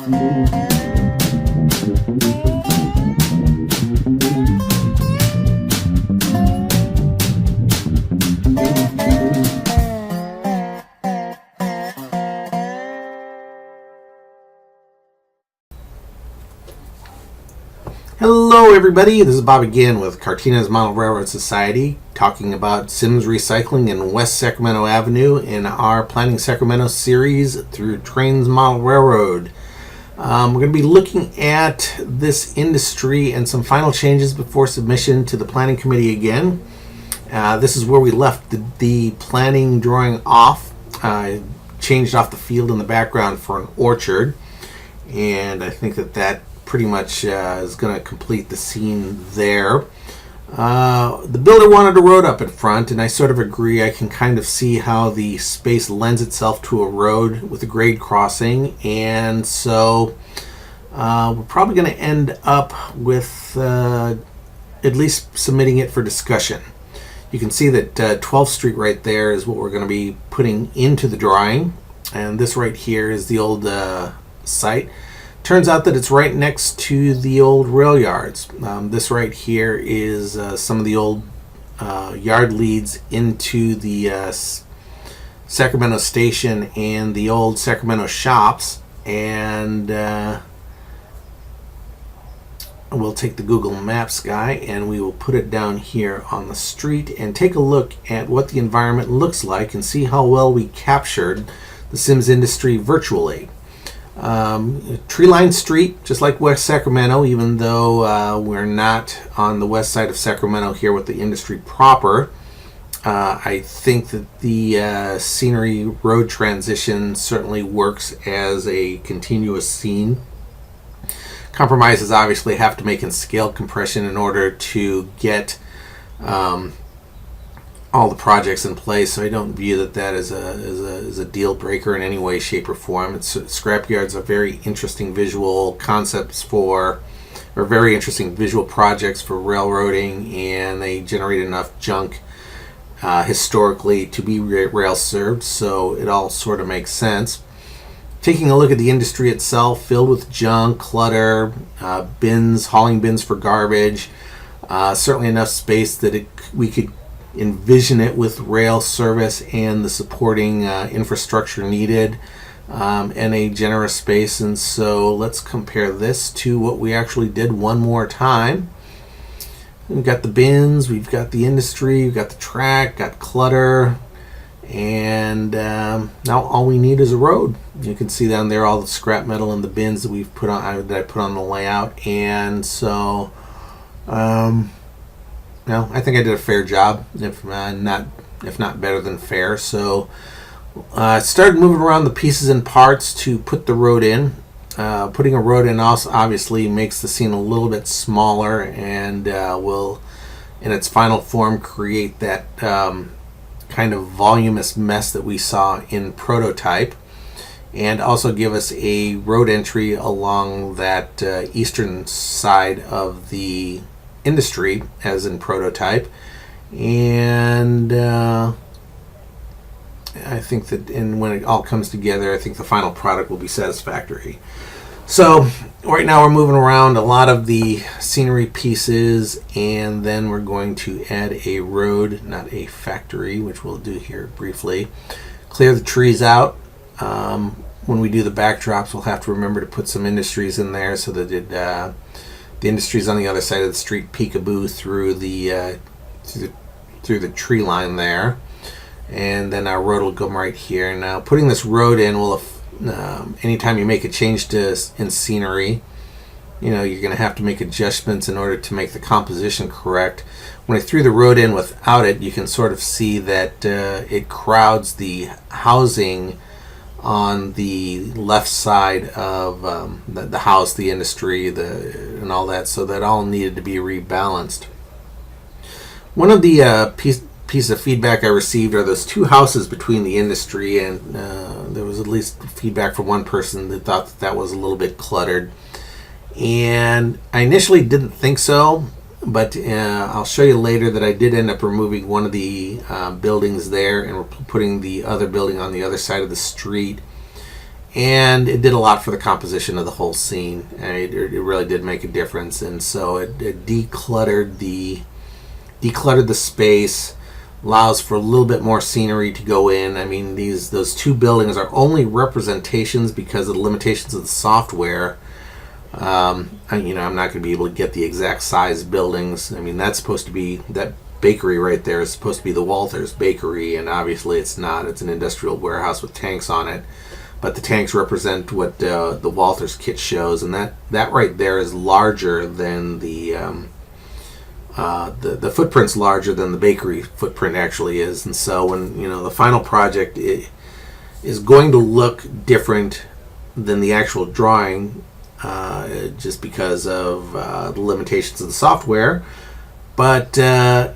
Hello everybody, this is Bob again with Carquinez Model Railroad Society, talking about Sims Recycling in West Sacramento Avenue in our Planning Sacramento series through Trainz Model Railroad. We're going to be looking at this industry and some final changes before submission to the Planning Committee again. This is where we left the planning drawing off. Changed off the field in the background for an orchard, and I think that pretty much is going to complete the scene there. The builder wanted a road up in front, and I sort of agree. I can kind of see how the space lends itself to a road with a grade crossing, and so we're probably going to end up with at least submitting it for discussion. You can see that 12th Street right there is what we're going to be putting into the drawing, and this right here is the old site. Turns out that it's right next to the old rail yards. This right here is some of the old yard leads into the Sacramento station and the old Sacramento shops. And we'll take the Google Maps guy and we will put it down here on the street and take a look at what the environment looks like and see how well we captured the Sims industry virtually. Tree-lined street, just like West Sacramento, even though we're not on the west side of Sacramento here with the industry proper. I think that the scenery road transition certainly works as a continuous scene. Compromises obviously have to make in scale compression in order to get all the projects in place, so I don't view that as a deal breaker in any way, shape, or form. Scrapyards are very interesting visual concepts or very interesting visual projects for railroading, and they generate enough junk historically to be rail served, so it all sort of makes sense. Taking a look at the industry itself, filled with junk, clutter, bins, hauling bins for garbage, certainly enough space that we could envision it with rail service and the supporting infrastructure needed, and a generous space. And so let's compare this to what we actually did one more time. We've got the bins, we've got the industry, we've got the track, got clutter, and now all we need is a road. You can see down there all the scrap metal and the bins that we've put on, that I put on the layout. And so I think I did a fair job, if not better than fair. So I started moving around the pieces and parts to put the road in. Putting a road in also obviously makes the scene a little bit smaller and will, in its final form, create that kind of voluminous mess that we saw in prototype, and also give us a road entry along that eastern side of the industry as in prototype. And I think that when it all comes together, I think the final product will be satisfactory. So right now we're moving around a lot of the scenery pieces, and then we're going to add a road, not a factory, which we'll do here briefly. Clear the trees out. When we do the backdrops, we'll have to remember to put some industries in there so that the industry's on the other side of the street, peekaboo through the tree line there, and then our road will come right here. Now, putting this road in will, anytime you make a change in scenery, you're going to have to make adjustments in order to make the composition correct. When I threw the road in without it, you can sort of see that it crowds the housing on the left side of the house, the industry, and all that, so that all needed to be rebalanced. One of the pieces of feedback I received are those two houses between the industry, and there was at least feedback from one person that thought that was a little bit cluttered. And I initially didn't think so, but I'll show you later that I did end up removing one of the buildings there, and we're putting the other building on the other side of the street. and it did a lot for the composition of the whole scene. It really did make a difference, and so it decluttered the space, allows for a little bit more scenery to go in. I mean, those two buildings are only representations because of the limitations of the software. I'm not going to be able to get the exact size buildings. I mean, that's supposed to be, that bakery right there is supposed to be the Walters Bakery, and obviously it's not. It's an industrial warehouse with tanks on it, but the tanks represent what the Walters kit shows, and that right there is larger than the footprint's larger than the bakery footprint actually is. And so when the final project is going to look different than the actual drawing, just because of the limitations of the software, but I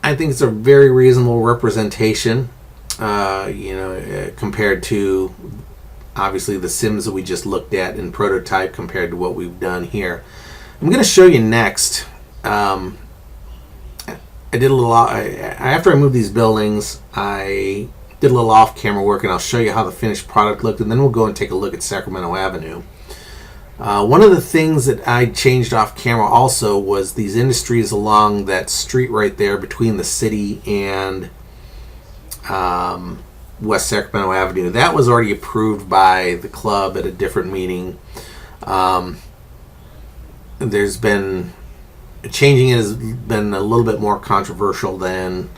think it's a very reasonable representation, compared to obviously the sims that we just looked at in prototype compared to what we've done here. I'm going to show you next. I did a little after I moved these buildings. I did a little off-camera work, and I'll show you how the finished product looked, and then we'll go and take a look at Sacramento Avenue. One of the things that I changed off camera also was these industries along that street right there between the city and West Sacramento Avenue. That was already approved by the club at a different meeting. There's been changing it has been a little bit more controversial than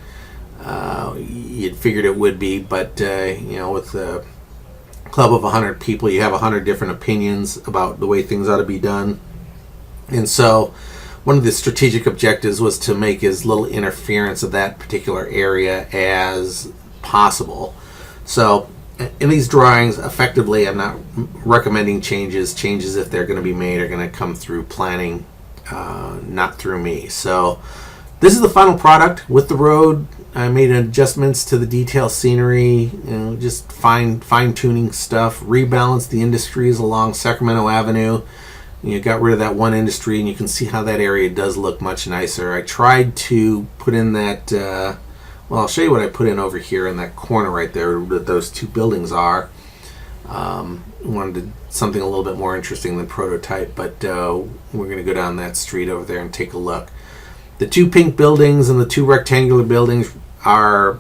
you'd figured it would be, but with the club of 100 people, you have 100 different opinions about the way things ought to be done. And so one of the strategic objectives was to make as little interference of that particular area as possible. So in these drawings, effectively, I'm not recommending changes. Changes, if they're going to be made, are going to come through planning, not through me. So this is the final product with the road. I made adjustments to the detail scenery, just fine-tuning stuff, rebalanced the industries along Sacramento Avenue. Got rid of that one industry, and you can see how that area does look much nicer. I tried to put in that, I'll show you what I put in over here in that corner right there that those two buildings are. Wanted something a little bit more interesting than prototype, but we're going to go down that street over there and take a look. The two pink buildings and the two rectangular buildings are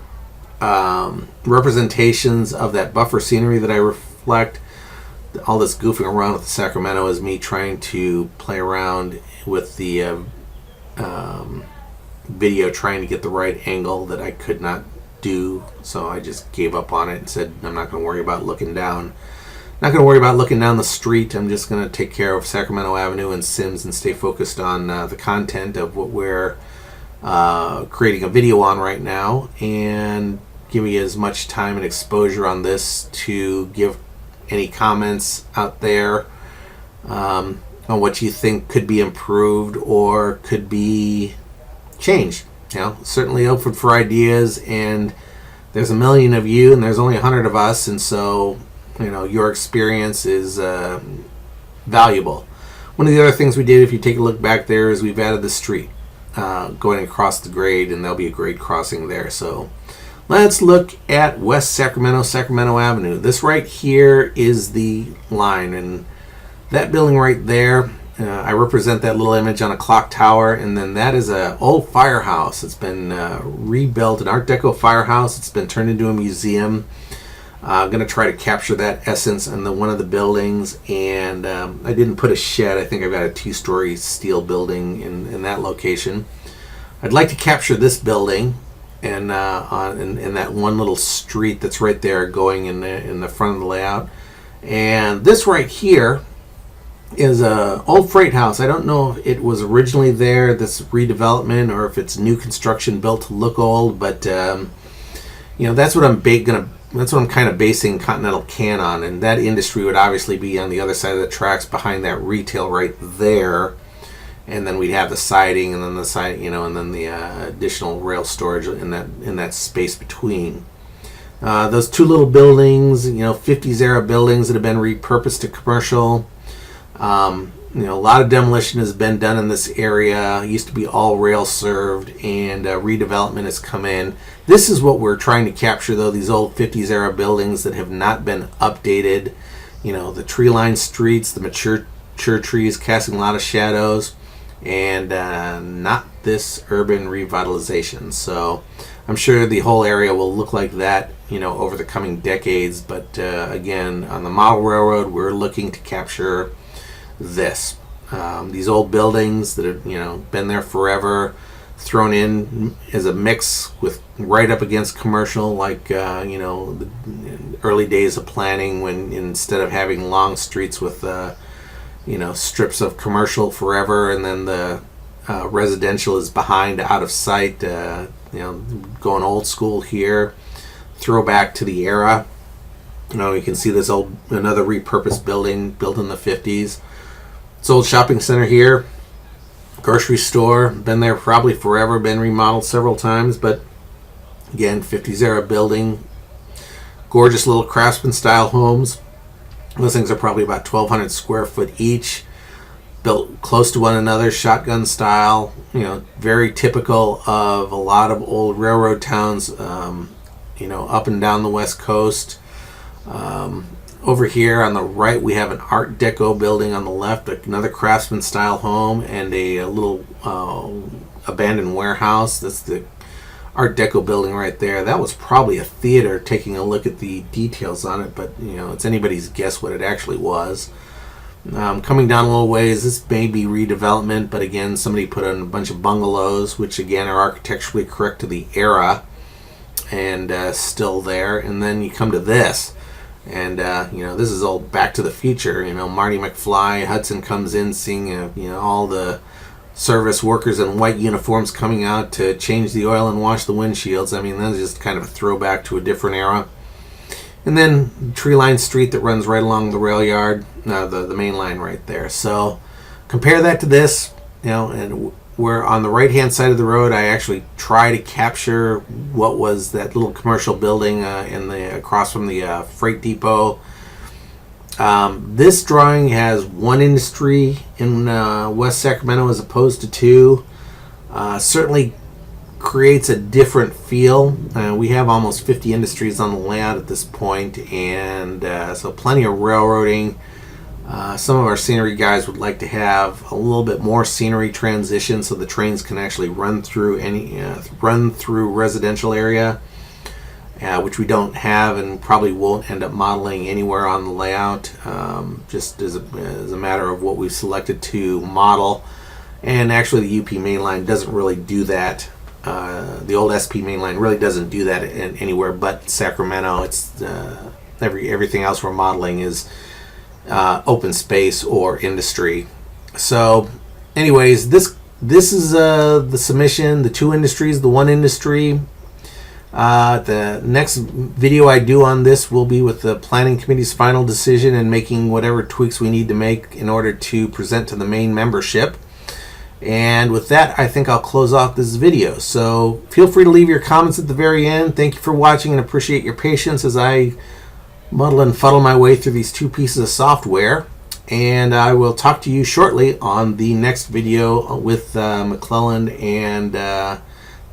representations of that buffer scenery that I reflect. All this goofing around with the Sacramento is me trying to play around with the video, trying to get the right angle that I could not do. So I just gave up on it and said, I'm not going to worry about looking down. Not going to worry about looking down the street. I'm just going to take care of Sacramento Avenue and Sims and stay focused on the content of what we're creating a video on right now, and give you as much time and exposure on this to give any comments out there on what you think could be improved or could be changed. Certainly open for ideas, and there's a million of you and there's only 100 of us, and so your experience is valuable. One of the other things we did, if you take a look back there, is we've added the street going across the grade, and there'll be a grade crossing there. So let's look at West Sacramento Avenue. This right here is the line, and that building right there, I represent that little image on a clock tower, and then that is an old firehouse. It's been rebuilt, an Art Deco firehouse. It's been turned into a museum. I'm going to try to capture that essence in one of the buildings, and I didn't put a shed. I think I've got a 2-story steel building in that location. I'd like to capture this building and in that one little street that's right there going in the front of the layout. And this right here is a old freight house. I don't know if it was originally there, this redevelopment, or if it's new construction built to look old, but that's what I'm kind of basing Continental Can on, and that industry would obviously be on the other side of the tracks behind that retail right there, and then we'd have the siding, and then the side, and then the additional rail storage in that space between. Those two little buildings, 50s era buildings that have been repurposed to commercial. A lot of demolition has been done in this area. It used to be all rail served, and redevelopment has come in. This is what we're trying to capture, though, these old 50s era buildings that have not been updated. the tree-lined streets, the mature trees casting a lot of shadows, and not this urban revitalization. So I'm sure the whole area will look like that, over the coming decades. But again, on the model railroad, we're looking to capture this. These old buildings that have, been there forever, thrown in as a mix with right up against commercial, like the early days of planning, when instead of having long streets with strips of commercial forever, and then the residential is behind, out of sight. Going old school here, throwback to the era. You can see this another repurposed building built in the 50s. This old shopping center here, grocery store, been there probably forever, been remodeled several times, but again, 50s era building. Gorgeous little craftsman style homes. Those things are probably about 1,200 square foot each, built close to one another, shotgun style. Very typical of a lot of old railroad towns, up and down the West Coast. Over here on the right, we have an Art Deco building. On the left, another craftsman style home, and a little abandoned warehouse. That's the Art Deco building right there. That was probably a theater, taking a look at the details on it, but it's anybody's guess what it actually was. Coming down a little ways, this may be redevelopment, but again, somebody put in a bunch of bungalows, which again are architecturally correct to the era, and still there. And then you come to this, and this is all Back to the Future. Marty McFly, Hudson comes in, seeing all the service workers in white uniforms coming out to change the oil and wash the windshields. I mean, that's just kind of a throwback to a different era. And then tree-lined street that runs right along the rail yard, the main line right there. So compare that to this, and we're on the right-hand side of the road. I actually try to capture what was that little commercial building across from the freight depot. This drawing has one industry in West Sacramento as opposed to two. Certainly creates a different feel. We have almost 50 industries on the layout at this point, and so plenty of railroading. Some of our scenery guys would like to have a little bit more scenery transition, so the trains can actually run through residential area, which we don't have and probably won't end up modeling anywhere on the layout, just as a matter of what we've selected to model. And actually the UP mainline doesn't really do that. The old SP mainline really doesn't do that anywhere but Sacramento. It's everything else we're modeling is open space or industry. So anyways, this is the submission, the two industries, the one industry. The next video I do on this will be with the planning committee's final decision and making whatever tweaks we need to make in order to present to the main membership. And with that, I think I'll close off this video. So feel free to leave your comments at the very end. Thank you for watching and appreciate your patience as I muddle and fuddle my way through these two pieces of software. And I will talk to you shortly on the next video with McClellan and the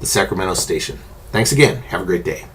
Sacramento station. Thanks again. Have a great day.